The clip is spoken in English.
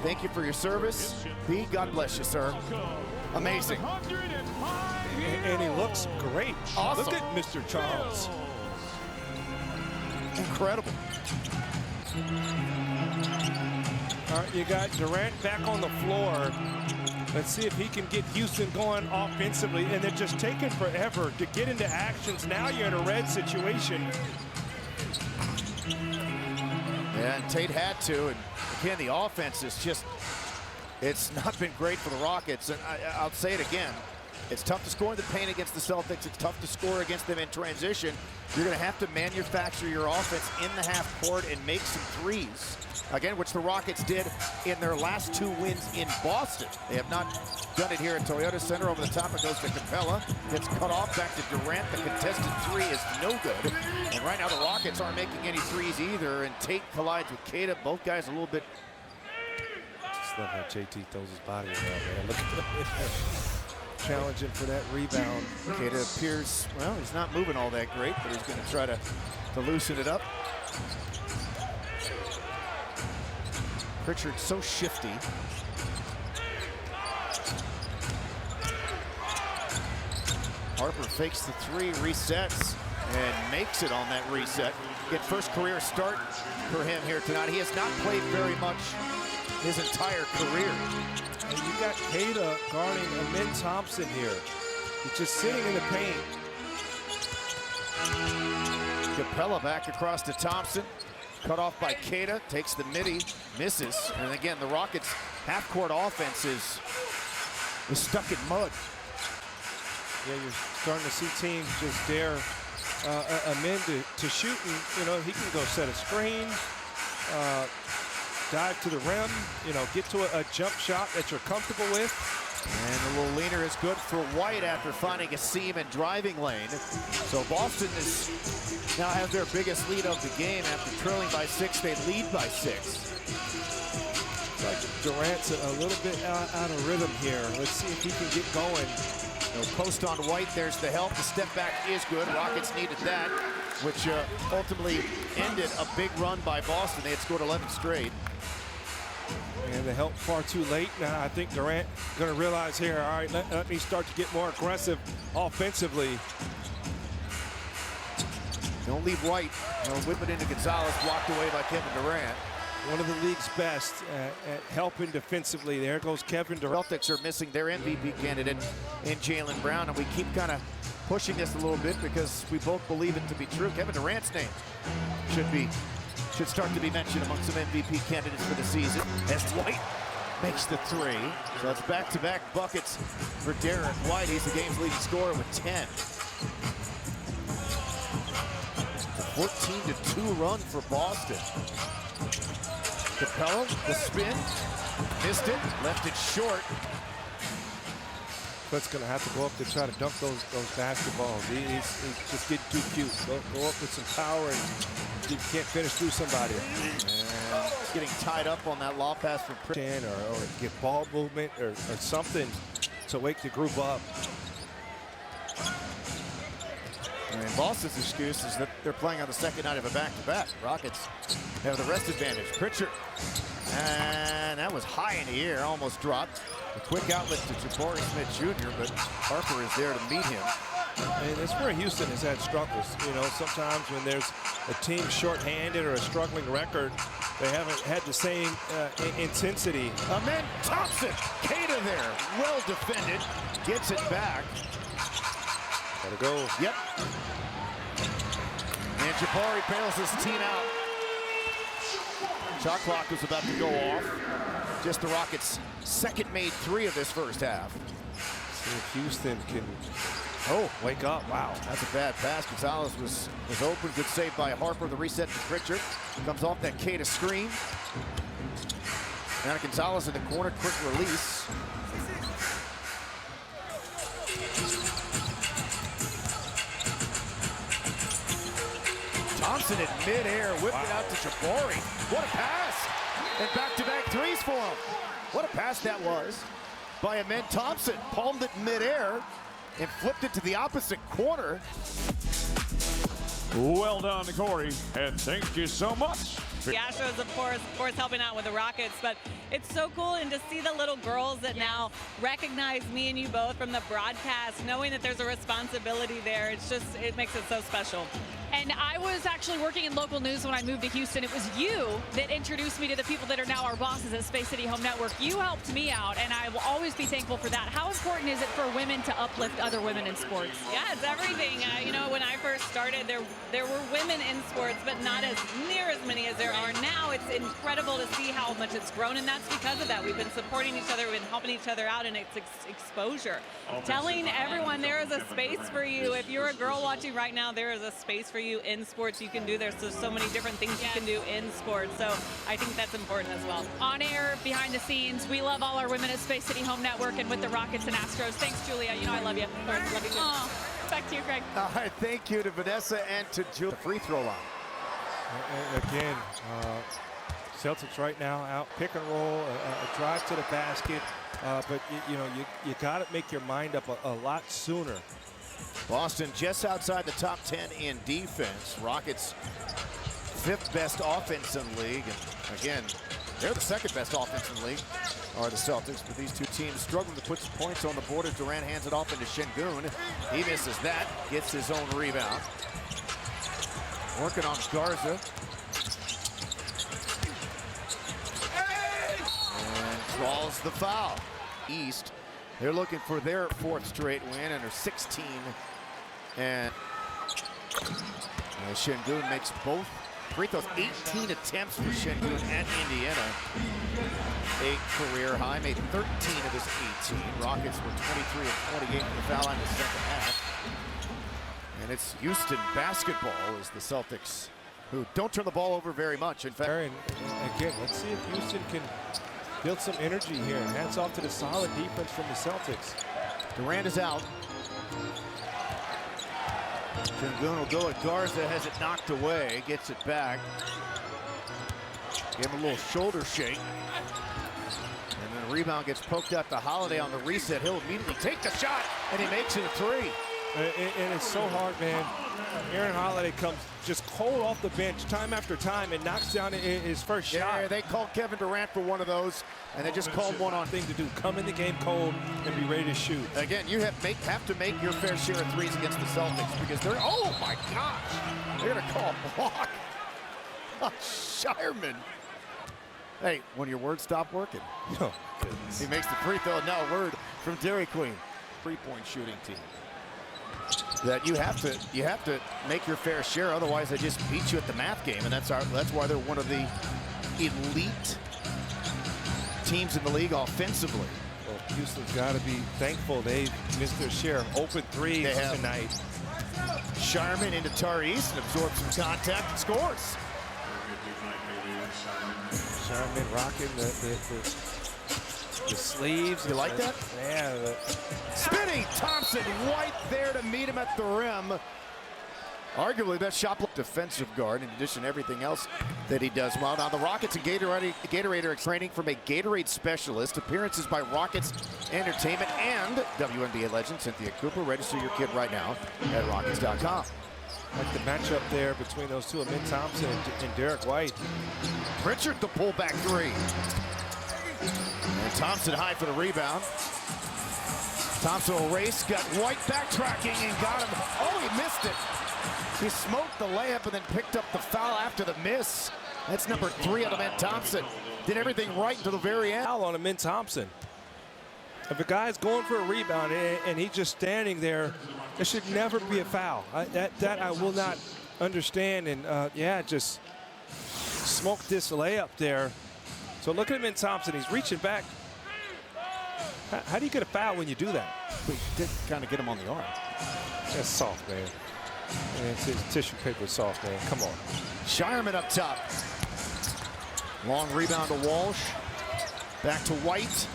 thank you for your service. B, God bless you, sir. Amazing. And he looks great. Awesome. Look at Mr. Charles. Incredible. All right, you got Durant back on the floor. Let's see if he can get Houston going offensively. And they're just taking forever to get into actions. Now you're in a red situation. Yeah, and Tate had to. And again, the offense is just, it's not been great for the Rockets. And I'll say it again. It's tough to score in the paint against the Celtics. It's tough to score against them in transition. You're going to have to manufacture your offense in the half court and make some threes. Again, which the Rockets did in their last 2 wins in Boston. They have not done it here at Toyota Center. Over the top, it goes to Capella. Gets cut off, back to Durant. The contested 3 is no good. And right now the Rockets aren't making any threes either. And Tate collides with Keita. Both guys a little bit. Just love how JT throws his body around, man. Look at that. Challenging for that rebound. Keita appears, well, he's not moving all that great, but he's going to try to loosen it up. Pritchard's so shifty. Harper fakes the 3, resets, and makes it on that reset. Get first career start for him here tonight. He has not played very much his entire career. And you got Keita guarding Amen Thompson here. He's just sitting in the paint. Capella back across to Thompson. Cut off by Keita, takes the midi, misses. And again, the Rockets' half-court offense is stuck in mud. Yeah, you're starting to see teams just dare Amen to shoot. And, you know, he can go set a screen, dive to the rim, you know, get to a jump shot that you're comfortable with. And a little leaner is good for White after finding a seam and driving lane. So Boston is now has their biggest lead of the game. After trailing by 6, they lead by 6. Like Durant's a little bit out of rhythm here. Let's see if he can get going. Post on White, there's the help. The step back is good. Rockets needed that, which ultimately ended a big run by Boston. They had scored 11 straight. And the help far too late. Now I think Durant going to realize here, all right, let me start to get more aggressive offensively. Don't leave White. Whip it into Gonzalez, blocked away by Kevin Durant. One of the league's best at helping defensively. There goes Kevin Durant. Celtics are missing their MVP candidate in Jaylen Brown, and we keep kind of pushing this a little bit because we both believe it to be true. Kevin Durant's name should start to be mentioned among some MVP candidates for the season as White makes the 3. So that's back-to-back buckets for Derek White. He's the game's leading scorer with 10. 14-2 run for Boston. Capella, the spin, missed it, left it short. But going to have to go up to try to dunk those basketballs. He's just getting too cute. Go up with some power, and you can't finish through somebody. And getting tied up on that lob pass from Pritchard. Or get ball movement or something to wake the group up. And Boston's excuse is that they're playing on the second night of a back-to-back. Rockets have the rest advantage. Pritchard, and that was high in the air, almost dropped. A quick outlet to Jabari Smith Jr., but Harper is there to meet him. And that's where Houston has had struggles. You know, sometimes when there's a team shorthanded or a struggling record, they haven't had the same intensity. Amen Thompson, Keita there, well defended, gets it back. Gotta go. Yep. And Jabari bails his team out. Shot clock was about to go off. Just the Rockets' second made 3 of this first half. See if Houston can wake up. Wow. That's a bad pass. Gonzalez was open. Good save by Harper. The reset to Pritchard. Comes off that Keita screen. Now Gonzalez in the corner. Quick release. Thompson in midair, whipping it out to Jabari. What a pass! And back-to-back 3s for him. What a pass that was by Amen Thompson. Palmed it midair and flipped it to the opposite corner. Well done, Corey, and thank you so much The Astros, of course, helping out with the Rockets, but it's so cool, and to see the little girls that now recognize me and you both from the broadcast, knowing that there's a responsibility there, it makes it so special. And I was actually working in local news when I moved to Houston. It was you that introduced me to the people that are now our bosses at Space City Home Network. You helped me out, and I will always be thankful for that. How important is it for women to uplift other women in sports? Yeah, it's everything. You know, when I first started, there were women in sports, but not as near as many as there are now. It's incredible to see how much it's grown, and that's because of that. We've been supporting each other, we've been helping each other out, and it's exposure. Telling everyone there is a space for you. If you're a girl watching right now, there is a space for you in sports. You can do there's so many different things you can do in sports. So I think that's important as well. On air, behind the scenes, we love all our women at Space City Home Network and with the Rockets and Astros. Thanks, Julia. You know I love you. Of course, love you too. Oh, back to you, Greg. All right, thank you to Vanessa and to Julia. Free throw line. Again, Celtics right now out pick and roll, a drive to the basket, but you got to make your mind up a lot sooner. Boston just outside the top 10 in defense. Rockets 5th best offense in the league. And again, they're the 2nd best offense in the league, are the Celtics. But these two teams struggling to put some points on the board as Durant hands it off into Şengün. He misses that, gets his own rebound. Working on Garza. And draws the foul. East. They're looking for their 4th straight win and are 16. And Şengün makes both free throws. 18 attempts for Şengün at Indiana. A career high, made 13 of his 18. Rockets were 23 of 28 from the foul line in the second half. And it's Houston basketball as the Celtics, who don't turn the ball over very much. In fact, and again, let's see if Houston can build some energy here. Hats off to the solid defense from the Celtics. Durant is out. Şengün will go at Garza, has it knocked away, gets it back. Give him a little shoulder shake. And then the rebound gets poked out to Holiday on the reset. He'll immediately take the shot, and he makes it a 3. And it's so hard, man. Aaron Holiday comes just cold off the bench time after time and knocks down his first shot. Yeah, they called Kevin Durant for one of those, and they just called one on. Thing to do, come in the game cold and be ready to shoot. Again, you have to make your fair share of threes against the Celtics because they're, oh my gosh, they're gonna call a block. Shireman. Hey, when your words stop working. Oh, goodness. He makes the free throw. Now a word from Dairy Queen. 3-point shooting team. That you have to make your fair share, otherwise they just beat you at the math game, and that's why they're one of the elite teams in the league offensively. Well, Houston's got to be thankful they missed their share of open threes tonight. Shireman into Tyrese and absorbs some contact and scores. Shireman rocking the sleeves. You like that? Yeah. Spinning Thompson White there to meet him at the rim. Arguably best shot defensive guard in addition to everything else that he does well. Now the Rockets and Gatorade are training from a Gatorade specialist. Appearances by Rockets Entertainment and WNBA legend Cynthia Cooper. Register your kid right now at Rockets.com. Like the matchup there between those two, Amin Thompson and Derek White. Pritchard the pullback 3. And Thompson high for the rebound. Thompson will race, got White backtracking and got him. Oh, he missed it. He smoked the layup and then picked up the foul after the miss. That's number 3 on Amin Thompson. Did everything right until the very end. Foul on Amin Thompson. If a guy's going for a rebound and he's just standing there, it should never be a foul. That I will not understand. And yeah, just smoked this layup there. So look at Amin Thompson. He's reaching back. How do you get a foul when you do that? He did kind of get him on the arm. That's soft, man. It's tissue paper soft, man. Come on. Shireman up top. Long rebound to Walsh. Back to White.